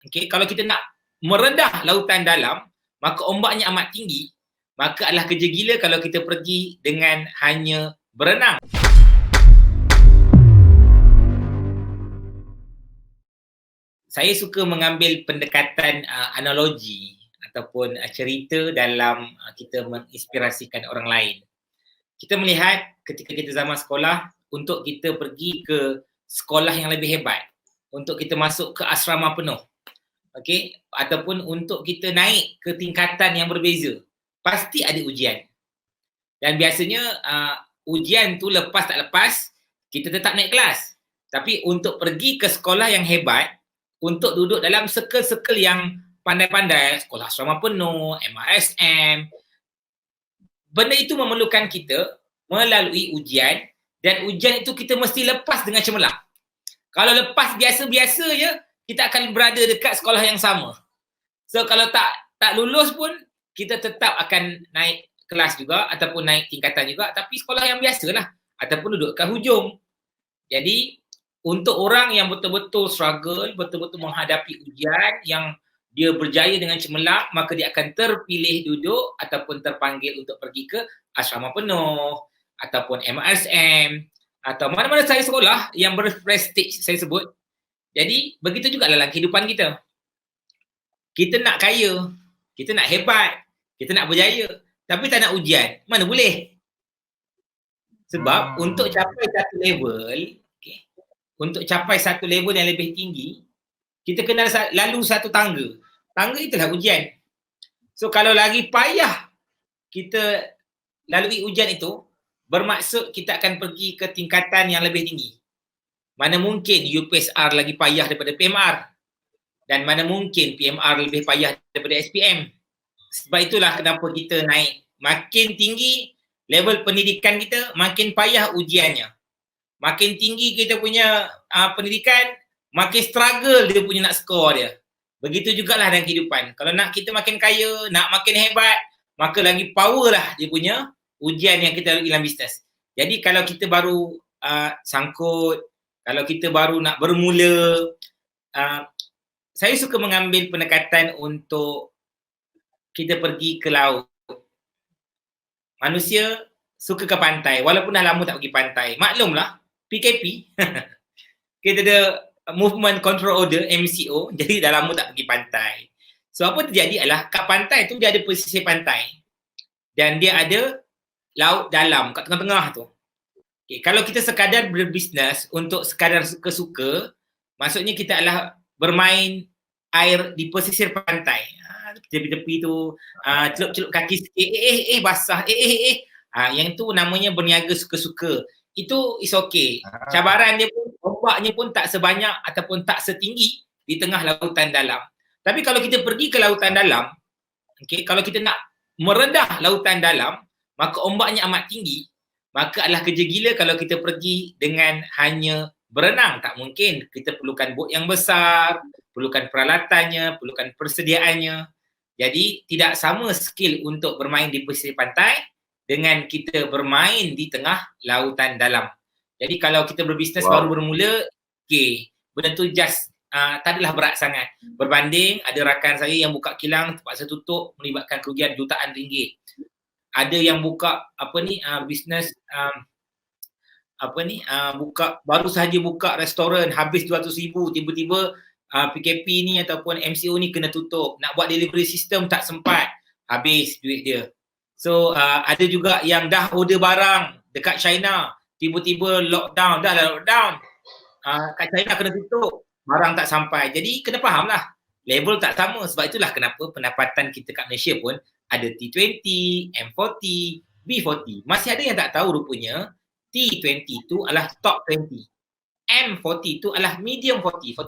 Okey, kalau kita nak meredah lautan dalam, maka ombaknya amat tinggi, maka adalah kerja gila kalau kita pergi dengan hanya berenang. Saya suka mengambil pendekatan analogi ataupun cerita dalam kita menginspirasikan orang lain. Kita melihat ketika kita zaman sekolah, untuk kita pergi ke sekolah yang lebih hebat, untuk kita masuk ke asrama penuh, okey, ataupun untuk kita naik ke tingkatan yang berbeza, pasti ada ujian. Dan biasanya ujian tu lepas tak lepas, kita tetap naik kelas. Tapi untuk pergi ke sekolah yang hebat, untuk duduk dalam circle-circle yang pandai-pandai, sekolah asrama penuh, MRSM, benda itu memerlukan kita melalui ujian, dan ujian itu kita mesti lepas dengan cemerlang. Kalau lepas biasa-biasa je, kita akan berada dekat sekolah yang sama. So kalau tak lulus pun, kita tetap akan naik kelas juga ataupun naik tingkatan juga, tapi sekolah yang biasalah ataupun duduk kat hujung. Jadi untuk orang yang betul-betul struggle, betul-betul menghadapi ujian yang dia berjaya dengan cemerlang, maka dia akan terpilih duduk ataupun terpanggil untuk pergi ke asrama penuh ataupun MRSM atau mana-mana saya sekolah yang berprestij saya sebut. Jadi begitu juga dalam kehidupan kita. Kita nak kaya, kita nak hebat, kita nak berjaya, tapi tak nak ujian, mana boleh? Sebab untuk capai satu level, okay, untuk capai satu level yang lebih tinggi, kita kena lalu satu tangga. Tangga itulah ujian. So kalau lagi payah kita lalui ujian itu, bermaksud kita akan pergi ke tingkatan yang lebih tinggi. Mana mungkin UPSR lagi payah daripada PMR. Dan mana mungkin PMR lebih payah daripada SPM. Sebab itulah kenapa kita naik. Makin tinggi level pendidikan kita, makin payah ujiannya. Makin tinggi kita punya pendidikan, makin struggle dia punya nak skor dia. Begitu jugalah dalam kehidupan. Kalau nak kita makin kaya, nak makin hebat, maka lagi power lah dia punya ujian yang kita lalui dalam bisnes. Jadi kalau kita baru sangkut, kalau kita baru nak bermula, saya suka mengambil pendekatan untuk kita pergi ke laut. Manusia suka ke pantai, walaupun dah lama tak pergi pantai. Maklumlah, PKP, kita ada Movement Control Order, MCO, jadi dah lama tak pergi pantai. So apa terjadi adalah kat pantai tu dia ada pesisir pantai. Dan dia ada laut dalam kat tengah-tengah tu. Okay, kalau kita sekadar berbisnes untuk sekadar suka-suka, maksudnya kita adalah bermain air di pesisir pantai. Tepi-tepi tu, celup-celup kaki sikit, basah, yang tu namanya berniaga suka-suka. Itu is okay. Cabaran dia pun, ombaknya pun tak sebanyak ataupun tak setinggi di tengah lautan dalam. Tapi kalau kita pergi ke lautan dalam, okay, kalau kita nak meredah lautan dalam, maka ombaknya amat tinggi, maka adalah kerja gila kalau kita pergi dengan hanya berenang. Tak mungkin, kita perlukan bot yang besar, perlukan peralatannya, perlukan persediaannya. Jadi tidak sama skill untuk bermain di pesisir pantai dengan kita bermain di tengah lautan dalam. Jadi kalau kita berbisnes baru bermula, okay, benda tu just tak adalah berat sangat. Berbanding ada rakan saya yang buka kilang terpaksa tutup melibatkan kerugian jutaan ringgit. Ada yang buka bisnes baru sahaja buka restoran habis 200,000, tiba-tiba PKP ni ataupun MCO ni kena tutup. Nak buat delivery system tak sempat, habis duit dia. So ada juga yang dah order barang dekat China, tiba-tiba lockdown, dah lockdown. Kat China kena tutup, barang tak sampai. Jadi kena faham lah, level tak sama. Sebab itulah kenapa pendapatan kita kat Malaysia pun ada T20, M40, B40. Masih ada yang tak tahu rupanya T20 tu adalah top 20. M40 tu adalah medium 40%.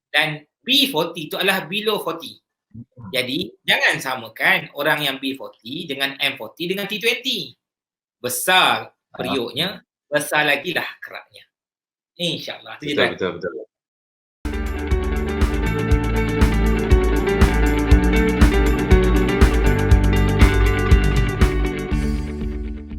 Dan B40 tu adalah below 40. Jadi jangan samakan orang yang B40 dengan M40 dengan T20. Besar periuknya, besar lagi lah keraknya. InsyaAllah. Betul.